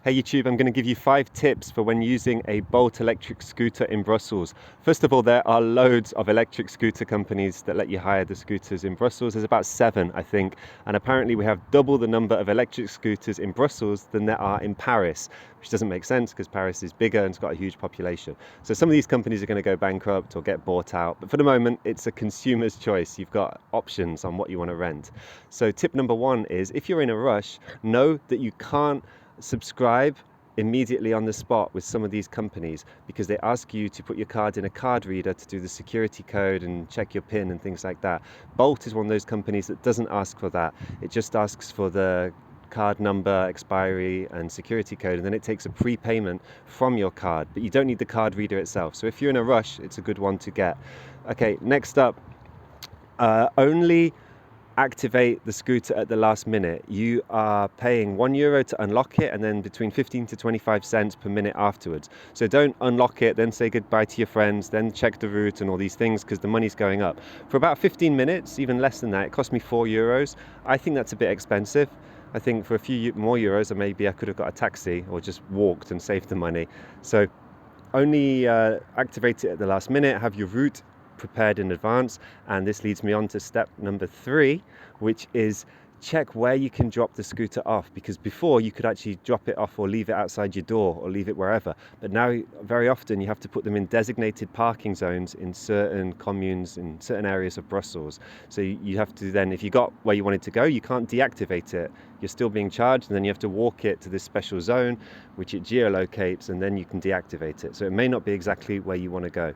Hey YouTube, I'm going to give you 5 tips for when using a Bolt electric scooter in Brussels. First of all, there are loads of electric scooter companies that let you hire the scooters in Brussels. There's about 7, I think, and apparently we have double the number of electric scooters in Brussels than there are in Paris, which doesn't make sense because Paris is bigger and it's got a huge population. So some of these companies are going to go bankrupt or get bought out, but for the moment it's a consumer's choice. You've got options on what you want to rent. So tip number 1 is, if you're in a rush, know that you can't subscribe immediately on the spot with some of these companies, because they ask you to put your card in a card reader to do the security code and check your PIN and things like that. Bolt is one of those companies that doesn't ask for that. It just asks for the card number, expiry and security code, and then it takes a prepayment from your card, but you don't need the card reader itself. So if you're in a rush, it's a good one to get. Okay, next up, only activate the scooter at the last minute. You are paying €1 to unlock it, and then between 15 to 25 cents per minute afterwards. So don't unlock it, then say goodbye to your friends, then check the route and all these things, because the money's going up. For about 15 minutes, even less than that, it cost me €4. I think that's a bit expensive. I think for a few more euros, maybe I could have got a taxi or just walked and saved the money. So only activate it at the last minute, have your route prepared in advance. And this leads me on to step number 3, which is check where you can drop the scooter off, because before you could actually drop it off or leave it outside your door or leave it wherever, but now very often you have to put them in designated parking zones in certain communes, in certain areas of Brussels. So you have to then, if you got where you wanted to go, you can't deactivate it, you're still being charged, and then you have to walk it to this special zone which it geolocates, and then you can deactivate it. So it may not be exactly where you want to go.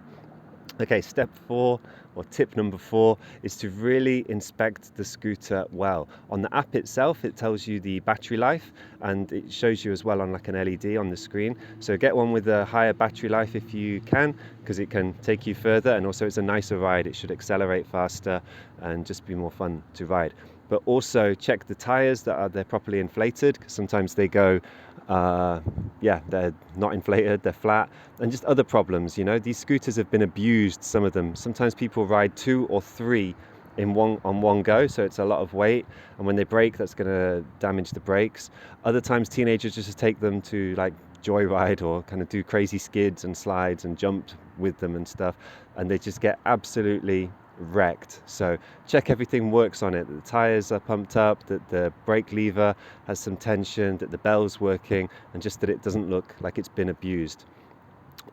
Okay, step 4, or tip number 4, is to really inspect the scooter well. On the app itself, it tells you the battery life, and it shows you as well on like an LED on the screen. So get one with a higher battery life if you can, because it can take you further, and also it's a nicer ride. It should accelerate faster and just be more fun to ride. But also check the tires that they're properly inflated, because sometimes they go they're not inflated, they're flat, and just other problems. You know, these scooters have been abused, some of them. Sometimes people ride 2 or 3 on one go, so it's a lot of weight, and when they break, that's going to damage the brakes. Other times teenagers just take them to like joyride or kind of do crazy skids and slides and jump with them and stuff, and they just get absolutely wrecked. So check everything works on it, that the tires are pumped up, that the brake lever has some tension, that the bell's working, and just that it doesn't look like it's been abused.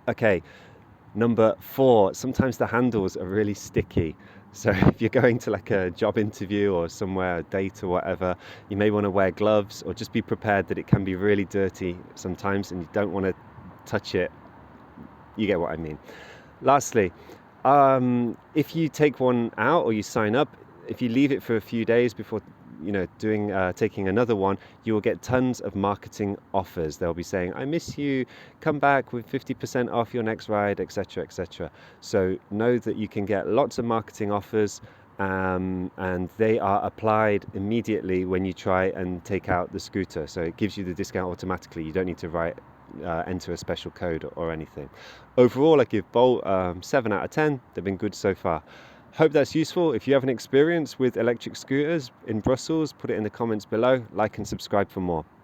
Okay, number 4, sometimes the handles are really sticky. So if you're going to like a job interview or somewhere, a date or whatever, you may want to wear gloves, or just be prepared that it can be really dirty sometimes and you don't want to touch it. You get what I mean. Lastly, if you take one out or you sign up, if you leave it for a few days before taking another one, you will get tons of marketing offers. They'll be saying, I miss you, come back with 50% off your next ride, etc., etc. So know that you can get lots of marketing offers, and they are applied immediately when you try and take out the scooter. So it gives you the discount automatically. You don't need to enter a special code or anything. Overall, I give Bolt 7 out of 10. They've been good so far. Hope that's useful. If you have an experience with electric scooters in Brussels, put it in the comments below. Like and subscribe for more.